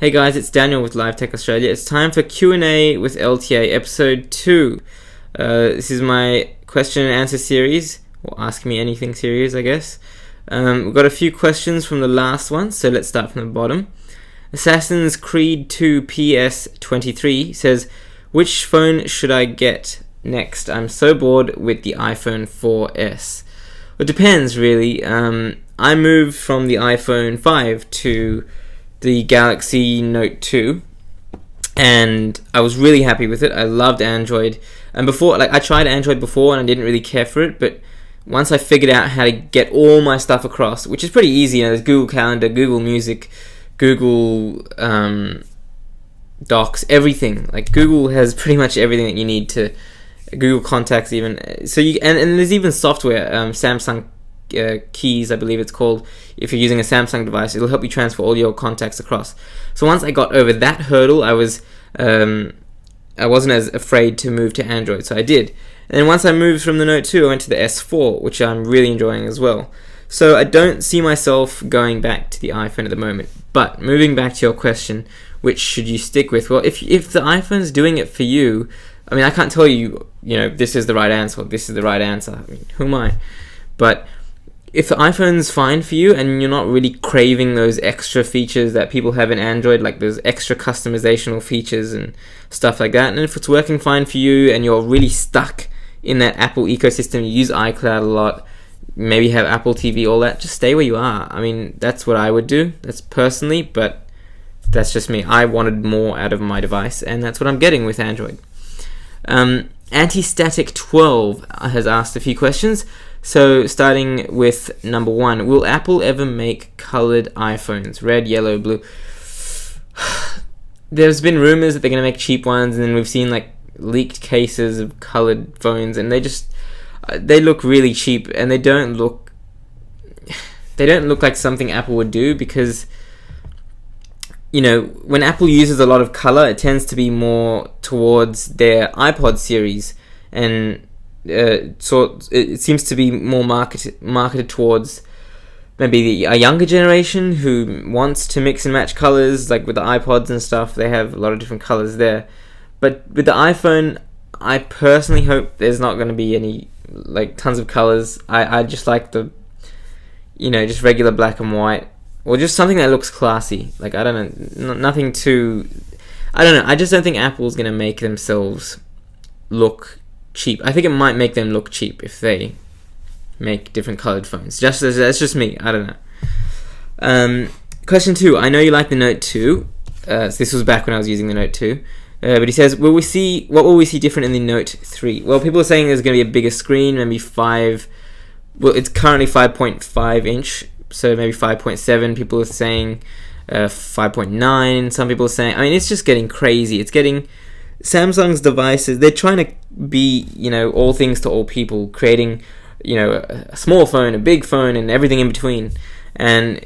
Hey guys, it's Daniel with Live Tech Australia. It's time for Q&A with LTA episode 2. This is my question and answer series, or Ask Me Anything series, I guess. We've got a few questions from the last one, so let's start from the bottom. Assassin's Creed 2 PS23 says, which phone should I get next? I'm so bored with the iPhone 4S. It depends, really. I moved from the iPhone 5 to the Galaxy Note 2, and I was really happy with it. I loved Android, and before, I tried Android before and I didn't really care for it, but once I figured out how to get all my stuff across, which is pretty easy, there's Google Calendar, Google Music, Google Docs, everything. Like, Google has pretty much everything that you need to, Google Contacts even. So you and there's even software, Samsung Keys, I believe it's called. If you're using a Samsung device, it'll help you transfer all your contacts across. So once I got over that hurdle, I wasn't as afraid to move to Android, so I did. And then once I moved from the Note 2, I went to the S4, which I'm really enjoying as well. So I don't see myself going back to the iPhone at the moment. But moving back to your question, which should you stick with? Well, if the iPhone's doing it for you, I mean, I can't tell you, this is the right answer, or this is the right answer. I mean, who am I? But if the iPhone's fine for you and you're not really craving those extra features that people have in Android, like those extra customizational features and stuff like that, and if it's working fine for you and you're really stuck in that Apple ecosystem, you use iCloud a lot, maybe have Apple TV, all that, just stay where you are. I mean, that's what I would do. That's personally, but that's just me. I wanted more out of my device, and that's what I'm getting with Android. Antistatic12 has asked a few questions. So starting with number 1, will Apple ever make colored iPhones? Red, yellow, blue. There's been rumors that they're going to make cheap ones, and then we've seen leaked cases of colored phones, and they look really cheap, and they don't look like something Apple would do, because when Apple uses a lot of color, it tends to be more towards their iPod series, and so it seems to be more marketed towards maybe a younger generation who wants to mix and match colors, like with the iPods and stuff. They have a lot of different colors there. But with the iPhone, I personally hope there's not going to be any tons of colors. I just like the just regular black and white, or just something that looks classy. I don't know, nothing too, I don't know. I just don't think Apple's going to make themselves look cheap. I think it might make them look cheap if they make different colored phones. That's just me. I don't know. Question 2. I know you like the Note 2. So this was back when I was using the Note 2. But he says, what will we see different in the Note 3? Well, people are saying there's going to be a bigger screen, maybe 5. Well, it's currently 5.5 inch, so maybe 5.7. People are saying 5.9. Some people are saying, I mean, it's just getting crazy. It's getting, Samsung's devices, they're trying to be, all things to all people, creating, a small phone, a big phone, and everything in between. And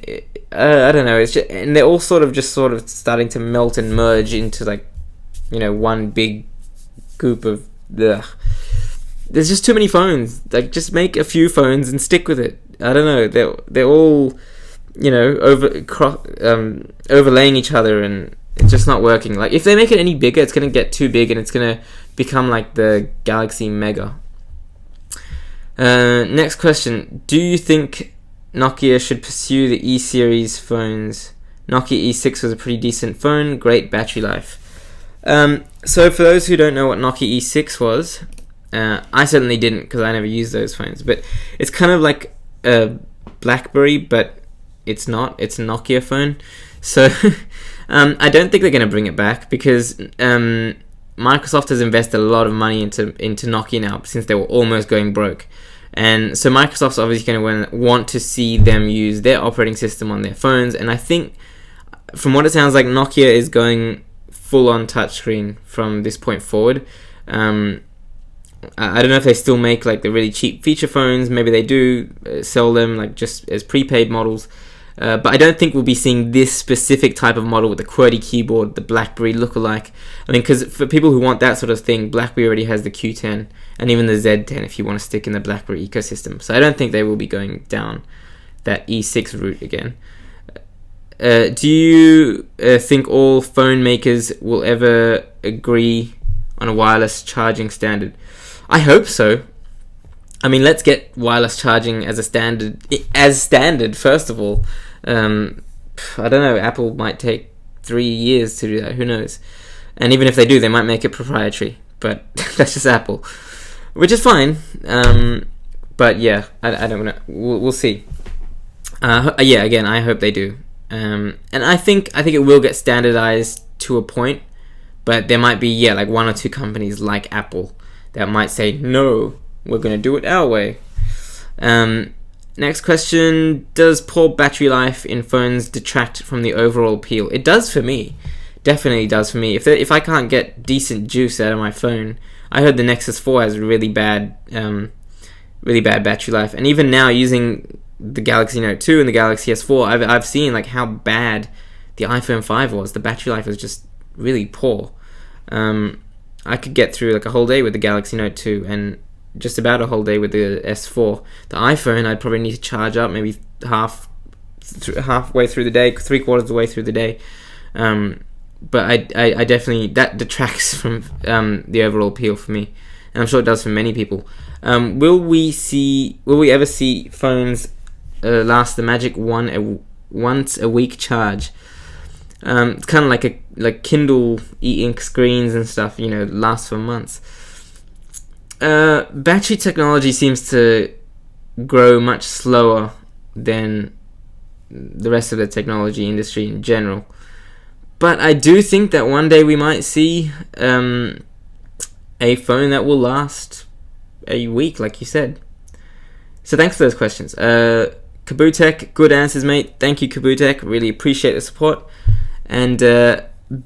I don't know, it's just, and they're all sort of starting to melt and merge into one big goop of the. There's just too many phones. Just make a few phones and stick with it. I don't know. They're all, overlaying each other, and it's just not working. If they make it any bigger, it's going to get too big, and it's going to become like the Galaxy Mega. Next question. Do you think Nokia should pursue the E-series phones? Nokia E6 was a pretty decent phone, great battery life. So for those who don't know what Nokia E6 was, I certainly didn't, because I never used those phones, but it's kind of like a BlackBerry, but it's not. It's a Nokia phone. So I don't think they're going to bring it back, because Microsoft has invested a lot of money into Nokia now, since they were almost going broke. And so Microsoft's obviously going to want to see them use their operating system on their phones, and I think, from what it sounds like, Nokia is going full-on touchscreen from this point forward. I don't know if they still make the really cheap feature phones. Maybe they do sell them just as prepaid models. But I don't think we'll be seeing this specific type of model with the QWERTY keyboard, the BlackBerry lookalike. I mean, because for people who want that sort of thing, BlackBerry already has the Q10 and even the Z10 if you want to stick in the BlackBerry ecosystem. So I don't think they will be going down that E6 route again. Do you think all phone makers will ever agree on a wireless charging standard? I hope so. I mean, let's get wireless charging as a standard. First of all, I don't know. Apple might take 3 years to do that. Who knows? And even if they do, they might make it proprietary. But that's just Apple, which is fine. But yeah, I don't know. We'll see. Yeah, again, I hope they do. And I think it will get standardized to a point, but there might be like 1 or 2 companies like Apple that might say, no, we're going to do it our way. Next question: does poor battery life in phones detract from the overall appeal? It does for me. Definitely does for me. If I can't get decent juice out of my phone, I heard the Nexus 4 has really bad battery life, and even now using the Galaxy Note 2 and the Galaxy S4, I've seen like how bad the iPhone 5 was. The battery life was just really poor. I could get through like a whole day with the Galaxy Note 2 and just about a whole day with the S4. The iPhone, I'd probably need to charge up maybe halfway through the day, 3/4 of the way through the day. But I definitely, that detracts from the overall appeal for me, and I'm sure it does for many people. Will we ever see phones last the magic once a week charge? It's kind of like Kindle e-ink screens and stuff, last for months. Battery technology seems to grow much slower than the rest of the technology industry in general. But I do think that one day we might see a phone that will last a week, like you said. So thanks for those questions. Kabutek, good answers, mate. Thank you, Kabutek. Really appreciate the support. And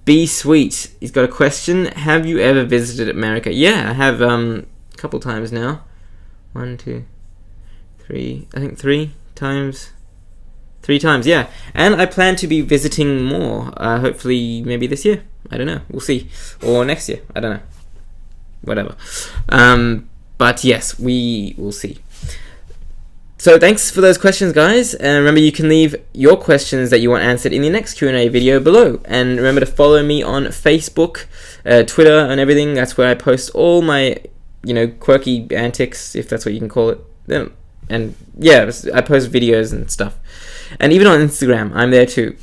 Be Sweet, he's got a question. Have you ever visited America? Yeah, I have a couple times now. 1, 2, 3. I think 3 times. 3 times, yeah. And I plan to be visiting more. Hopefully, maybe this year. I don't know. We'll see. Or next year. I don't know. Whatever. But yes, we will see. So thanks for those questions, guys. And remember, you can leave your questions that you want answered in the next Q&A video below. And remember to follow me on Facebook, Twitter, and everything. That's where I post all my, quirky antics, if that's what you can call it. And yeah, I post videos and stuff. And even on Instagram, I'm there too.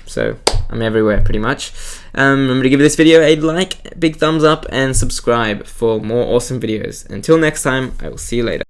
So I'm everywhere pretty much. Remember to give this video a like, big thumbs up, and subscribe for more awesome videos. Until next time, I will see you later.